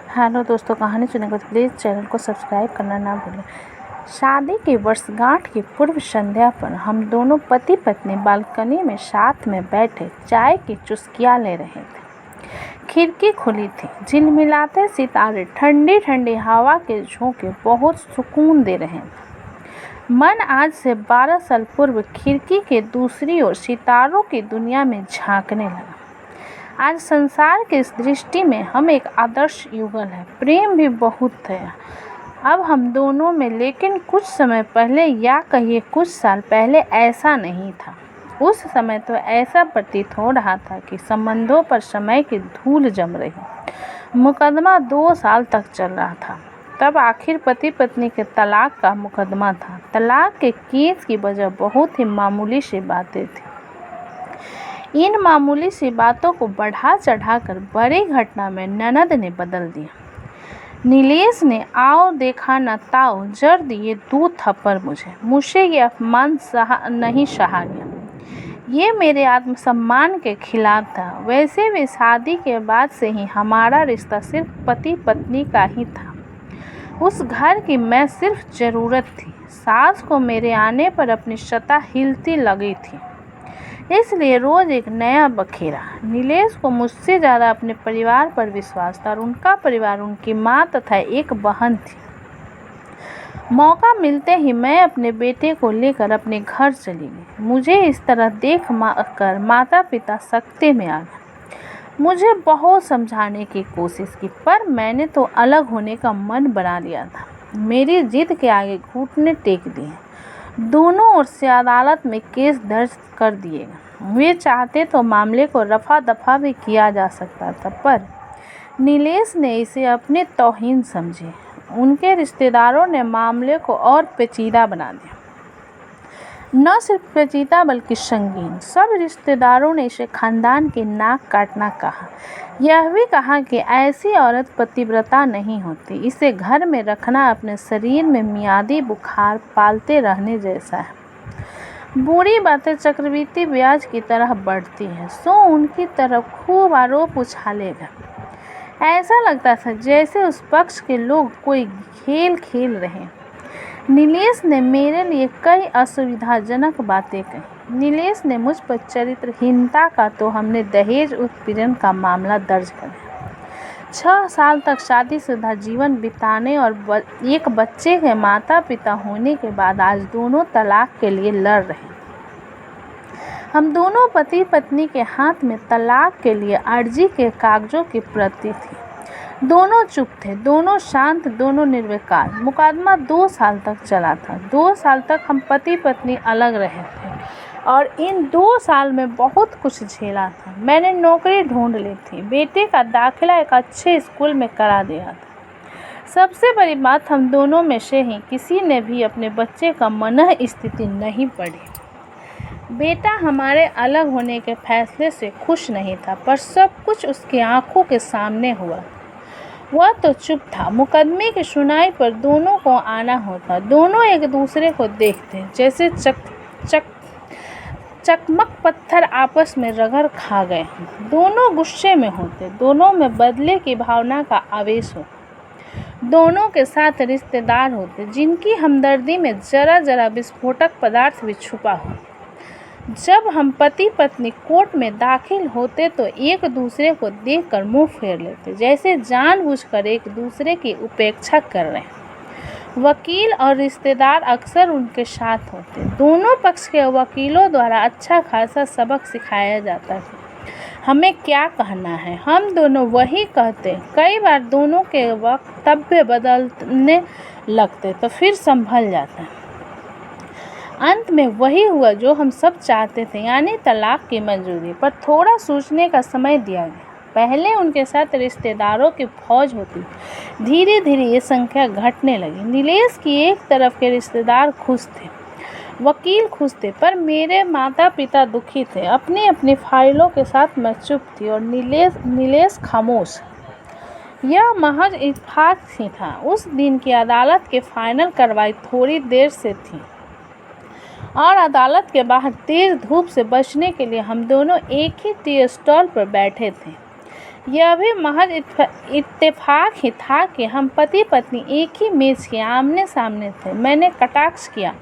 Hello दोस्तों, कहानी सुनेंगे तो प्लीज़ चैनल को सब्सक्राइब करना ना भूलें। शादी की वर्षगांठ की पूर्व संध्या पर हम दोनों पति पत्नी बालकनी में साथ में बैठे चाय की चुस्कियां ले रहे थे। खिड़की खुली थी, झिलमिलाते सितारे ठंडी ठंडी हवा के झोंके बहुत सुकून दे रहे थे। मन आज से 12 साल पूर्व खिड़की के दूसरी ओर सितारों की दुनिया में झांकने लगा। आज संसार की इस दृष्टि में हम एक आदर्श युगल है। प्रेम भी बहुत है अब हम दोनों में, लेकिन कुछ समय पहले या कहिए कुछ साल पहले ऐसा नहीं था। उस समय तो ऐसा प्रतीत हो रहा था कि संबंधों पर समय की धूल जम रही। मुकदमा 2 साल तक चल रहा था। तब आखिर पति पत्नी के तलाक का मुकदमा था। तलाक के केस की वजह बहुत ही मामूली सी बातें थी। इन मामूली सी बातों को बढ़ा चढ़ाकर बड़ी घटना में ननद ने बदल दिया। नीलेश ने आओ देखा न ताओ जड़ दिए 2 थप्पड़ मुझसे ये अपमान नहीं सहा गया। ये मेरे आत्मसम्मान के खिलाफ था। वैसे भी शादी के बाद से ही हमारा रिश्ता सिर्फ पति पत्नी का ही था। उस घर की मैं सिर्फ ज़रूरत थी। सास को मेरे आने पर अपनी सत्ता हिलती लगी थी, इसलिए रोज एक नया बखेरा। नीलेश को मुझसे ज़्यादा अपने परिवार पर विश्वास था और उनका परिवार उनकी माँ तथा एक बहन थी। मौका मिलते ही मैं अपने बेटे को लेकर अपने घर चली गई। मुझे इस तरह देख कर माता पिता सख्ते में आ गए। मुझे बहुत समझाने की कोशिश की, पर मैंने तो अलग होने का मन बना लिया था। मेरी जिद के आगे घुटने टेक दिए। दोनों ओर से अदालत में केस दर्ज कर दिए। वे चाहते तो मामले को रफा दफा भी किया जा सकता था, पर नीलेश ने इसे अपनी तौहीन समझी। उनके रिश्तेदारों ने मामले को और पेचीदा बना दिया। न सिर्फ पेचीदा बल्कि संगीन। सब रिश्तेदारों ने इसे खानदान की नाक काटना कहा। यह भी कहा कि ऐसी औरत पतिव्रता नहीं होती। इसे घर में रखना अपने शरीर में मियादी बुखार पालते रहने जैसा है। बुरी बातें चक्रवृद्धि ब्याज की तरह बढ़ती हैं, सो उनकी तरफ खूब आरोप उछाले गए। ऐसा लगता था जैसे उस पक्ष के लोग कोई खेल खेल रहे। नीलेश ने मेरे लिए कई असुविधाजनक बातें कही। नीलेश ने मुझ पर चरित्रहीनता का तो हमने दहेज उत्पीड़न का मामला दर्ज कर दिया। 6 साल तक शादीशुदा जीवन बिताने और एक बच्चे के माता पिता होने के बाद आज दोनों तलाक के लिए लड़ रहे हैं। हम दोनों पति पत्नी के हाथ में तलाक के लिए अर्जी के कागजों की प्रति थी। दोनों चुप थे, दोनों शांत, दोनों निर्विकार। मुकदमा 2 साल तक चला था। 2 साल तक हम पति पत्नी अलग रहे थे और इन 2 साल में बहुत कुछ झेला था। मैंने नौकरी ढूंढ ली थी, बेटे का दाखिला एक अच्छे स्कूल में करा दिया था। सबसे बड़ी बात, हम दोनों में से ही किसी ने भी अपने बच्चे का मनः स्थिति नहीं पढ़ी। बेटा हमारे अलग होने के फैसले से खुश नहीं था, पर सब कुछ उसकी आंखों के सामने हुआ। वह तो चुप था। मुकदमे की सुनाई पर दोनों को आना होता। दोनों एक दूसरे को देखते जैसे चकमक पत्थर आपस में रगड़ खा गए। दोनों गुस्से में होते, दोनों में बदले की भावना का आवेश होता। दोनों के साथ रिश्तेदार होते जिनकी हमदर्दी में जरा जरा विस्फोटक पदार्थ भी छुपा हो। जब हम पति पत्नी कोर्ट में दाखिल होते तो एक दूसरे को देखकर मुंह फेर लेते, जैसे जानबूझकर एक दूसरे की उपेक्षा कर रहे हैं। वकील और रिश्तेदार अक्सर उनके साथ होते। दोनों पक्ष के वकीलों द्वारा अच्छा खासा सबक सिखाया जाता है। हमें क्या कहना है, हम दोनों वही कहते। कई बार दोनों के वक्तव्य बदलने लगते तो फिर संभल जाता। अंत में वही हुआ जो हम सब चाहते थे, यानी तलाक की मंजूरी। पर थोड़ा सोचने का समय दिया गया। पहले उनके साथ रिश्तेदारों की फौज होती, धीरे धीरे ये संख्या घटने लगी। नीलेश की एक तरफ के रिश्तेदार खुश थे, वकील खुश थे, पर मेरे माता पिता दुखी थे। अपनी अपनी फाइलों के साथ मैं चुप थी और नीलेश खामोश। यह महज इत्तेफाक ही था। उस दिन की अदालत की फाइनल कार्रवाई थोड़ी देर से थी और अदालत के बाहर तेज धूप से बचने के लिए हम दोनों एक ही टी स्टॉल पर बैठे थे। यह भी महज इत्तेफाक ही था कि हम पति पत्नी एक ही मेज के आमने सामने थे। मैंने कटाक्ष किया,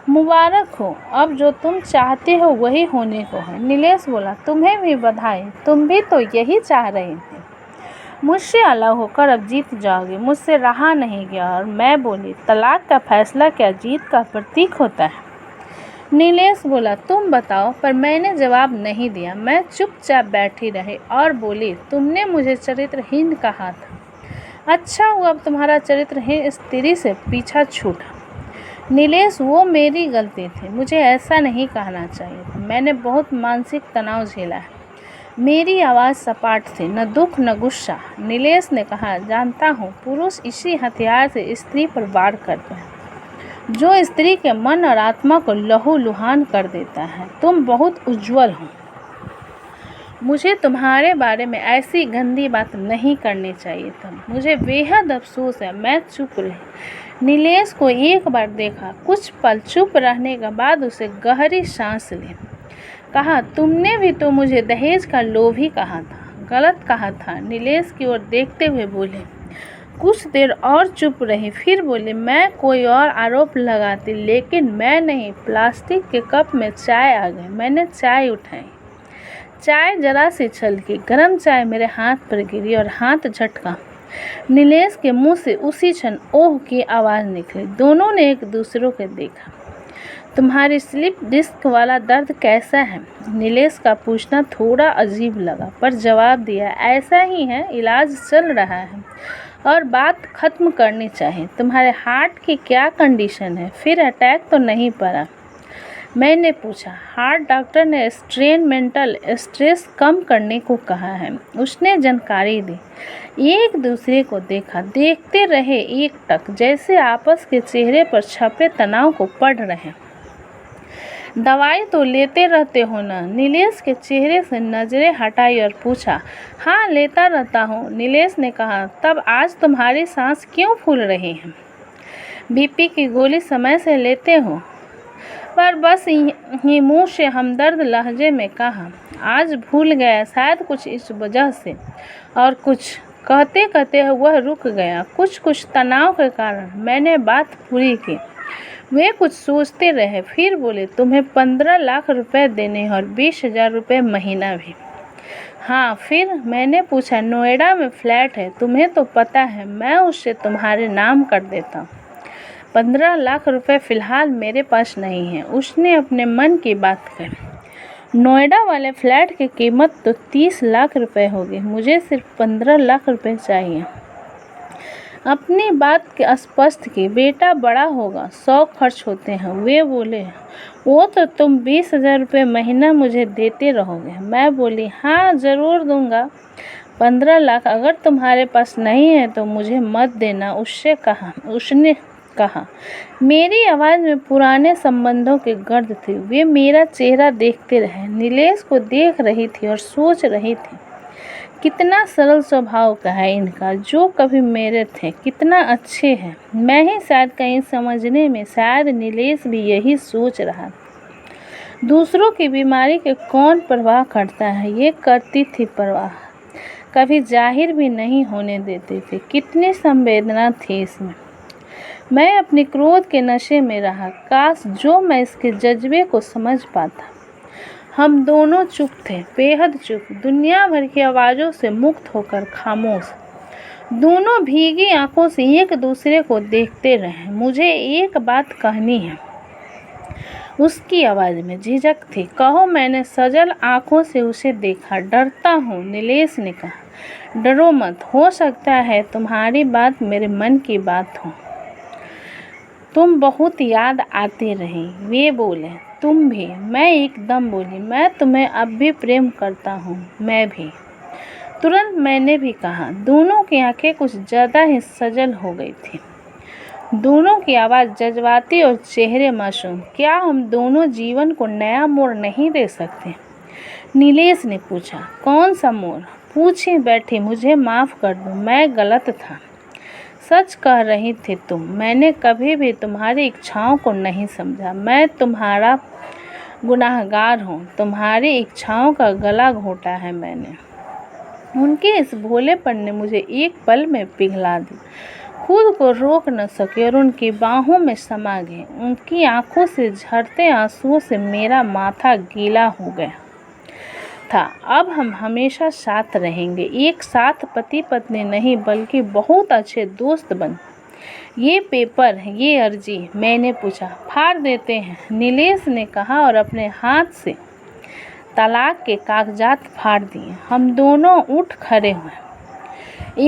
मुबारक हो, अब जो तुम चाहते हो वही होने को है। नीलेश बोला, तुम्हें भी बधाई, तुम भी तो यही चाह रही थी। मुझसे अलग होकर अब जीत जाओगे, मुझसे रहा नहीं गया। और मैं बोली, तलाक का फैसला क्या जीत का प्रतीक होता है? नीलेश बोला, तुम बताओ। पर मैंने जवाब नहीं दिया। मैं चुपचाप बैठी रही और बोली, तुमने मुझे चरित्रहीन कहा था। अच्छा हुआ अब तुम्हारा चरित्रहीन स्त्री से पीछा छूटा। नीलेश, वो मेरी गलती थी, मुझे ऐसा नहीं कहना चाहिए था। मैंने बहुत मानसिक तनाव झेला है। मेरी आवाज़ सपाट थी, न दुख न गुस्सा। नीलेश ने कहा, जानता हूँ, पुरुष इसी हथियार से स्त्री पर वार करते हैं जो स्त्री के मन और आत्मा को लहूलुहान कर देता है। तुम बहुत उज्जवल हो, मुझे तुम्हारे बारे में ऐसी गंदी बात नहीं करनी चाहिए था। मुझे बेहद अफसोस है। मैं चुप रही। नीलेश को एक बार देखा, कुछ पल चुप रहने के बाद उसे गहरी सांस ली। कहा, तुमने भी तो मुझे दहेज का लोभी कहा था। गलत कहा था। नीलेश की ओर देखते हुए बोले। कुछ देर और चुप रही, फिर बोले, मैं कोई और आरोप लगाती, लेकिन मैं नहीं। प्लास्टिक के कप में चाय आ गई। मैंने चाय उठाई। चाय जरा सी छलकी। गर्म चाय मेरे हाथ पर गिरी और हाथ झटका। नीलेश के मुंह से उसी क्षण ओह की आवाज़ निकली। दोनों ने एक दूसरे को देखा। तुम्हारी स्लिप डिस्क वाला दर्द कैसा है? नीलेश का पूछना थोड़ा अजीब लगा, पर जवाब दिया, ऐसा ही है, इलाज चल रहा है और बात ख़त्म करनी चाहिए। तुम्हारे हार्ट की क्या कंडीशन है? फिर अटैक तो नहीं पड़ा? मैंने पूछा। हार्ट डॉक्टर ने स्ट्रेन मेंटल स्ट्रेस कम करने को कहा है। उसने जानकारी दी। एक दूसरे को देखा, देखते रहे एकटक, जैसे आपस के चेहरे पर छपे तनाव को पढ़ रहे। दवाई तो लेते रहते हो ना? नीलेश के चेहरे से नजरें हटाई और पूछा। हाँ, लेता रहता हूँ, नीलेश ने कहा। तब आज तुम्हारी सांस क्यों फूल रही है? बीपी की गोली समय से लेते हो? पर बस ही मुँह से हमदर्द लहजे में कहा। आज भूल गया, शायद कुछ इस वजह से। और कुछ कहते कहते वह रुक गया, कुछ तनाव के कारण। मैंने बात पूरी की। वे कुछ सोचते रहे, फिर बोले, तुम्हें 15 लाख रुपए देने और 20,000 रुपये महीना भी। हाँ, फिर मैंने पूछा। नोएडा में फ्लैट है, तुम्हें तो पता है, मैं उसे तुम्हारे नाम कर देता हूँ। 15 लाख रुपए फ़िलहाल मेरे पास नहीं है। उसने अपने मन की बात कही। नोएडा वाले फ्लैट की कीमत तो 30 लाख रुपए होगी, मुझे सिर्फ 15 लाख रुपए चाहिए। अपनी बात के स्पष्ट की। बेटा बड़ा होगा, 100 खर्च होते हैं। वे बोले, वो तो तुम 20,000 रुपये महीना मुझे देते रहोगे। मैं बोली, हाँ ज़रूर दूंगा। 15 लाख अगर तुम्हारे पास नहीं है तो मुझे मत देना, उसने कहा। मेरी आवाज़ में पुराने संबंधों की गर्द थी। वे मेरा चेहरा देखते रहे। नीलेश को देख रही थी और सोच रही थी, कितना सरल स्वभाव का है इनका, जो कभी मेरे थे, कितना अच्छे हैं। मैं ही शायद कहीं समझने में, शायद नीलेश भी यही सोच रहा। दूसरों की बीमारी के कौन परवाह करता है? ये करती थी परवाह, कभी जाहिर भी नहीं होने देती थी। कितनी संवेदना थी इसमें। मैं अपने क्रोध के नशे में रहा। काश जो मैं इसके जज्बे को समझ पाता। हम दोनों चुप थे, बेहद चुप, दुनिया भर की आवाज़ों से मुक्त होकर खामोश। दोनों भीगी आंखों से एक दूसरे को देखते रहे। मुझे एक बात कहनी है, उसकी आवाज़ में झिझक थी। कहो। मैंने सजल आंखों से उसे देखा। डरता हूँ, नीलेश ने कहा। डरो मत, हो सकता है तुम्हारी बात मेरे मन की बात हो। तुम बहुत याद आती रही। वे बोले, तुम भी? मैं एकदम बोली, मैं तुम्हें अब भी प्रेम करता हूँ। मैं भी। तुरंत मैंने भी कहा। दोनों की आंखें कुछ ज़्यादा ही सजल हो गई थी। दोनों की आवाज़ जज्बाती और चेहरे मासूम। क्या हम दोनों जीवन को नया मोड़ नहीं दे सकते? नीलेश ने पूछा। कौन सा मोड़? पूछे बैठी। मुझे माफ़ कर दो, मैं गलत था। सच कह रही थी तुम। मैंने कभी भी तुम्हारी इच्छाओं को नहीं समझा। मैं तुम्हारा गुनाहगार हूँ। तुम्हारी इच्छाओं का गला घोटा है मैंने। उनके इस भोलेपन ने मुझे एक पल में पिघला दी। खुद को रोक न सके और उनकी बाहों में समा गए। उनकी आंखों से झरते आंसुओं से मेरा माथा गीला हो गया था। अब हम हमेशा साथ रहेंगे, एक साथ पति पत्नी नहीं बल्कि बहुत अच्छे दोस्त बन। ये पेपर, ये अर्जी, मैंने पूछा, फाड़ देते हैं, नीलेश ने कहा और अपने हाथ से तलाक के कागजात फाड़ दिए। हम दोनों उठ खड़े हुए,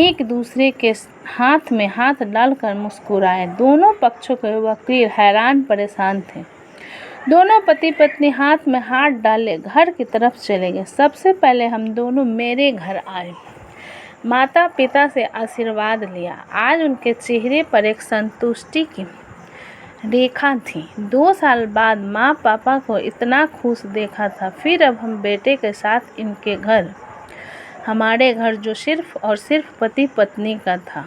एक दूसरे के हाथ में हाथ डालकर मुस्कुराए। दोनों पक्षों के वकील हैरान परेशान थे। दोनों पति पत्नी हाथ में हाथ डाले घर की तरफ चले गए। सबसे पहले हम दोनों मेरे घर आए, माता पिता से आशीर्वाद लिया। आज उनके चेहरे पर एक संतुष्टि की रेखा थी। 2 साल बाद माँ पापा को इतना खुश देखा था। फिर अब हम बेटे के साथ इनके घर, हमारे घर जो सिर्फ और सिर्फ पति पत्नी का था,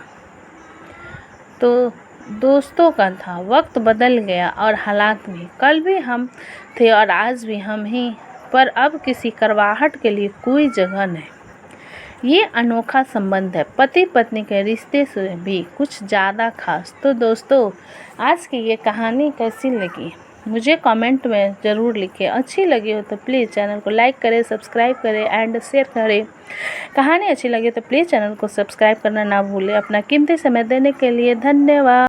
तो दोस्तों का था। वक्त बदल गया और हालात भी। कल भी हम थे और आज भी हम ही, पर अब किसी करवाहट के लिए कोई जगह नहीं। ये अनोखा संबंध है, पति पत्नी के रिश्ते से भी कुछ ज़्यादा खास। तो दोस्तों, आज की ये कहानी कैसी लगी मुझे कमेंट में ज़रूर लिखें। अच्छी लगी हो तो प्लीज़ चैनल को लाइक करें, सब्सक्राइब करें एंड शेयर करें। कहानी अच्छी लगी तो प्लीज़ चैनल को सब्सक्राइब करना ना भूलें। अपना कीमती समय देने के लिए धन्यवाद।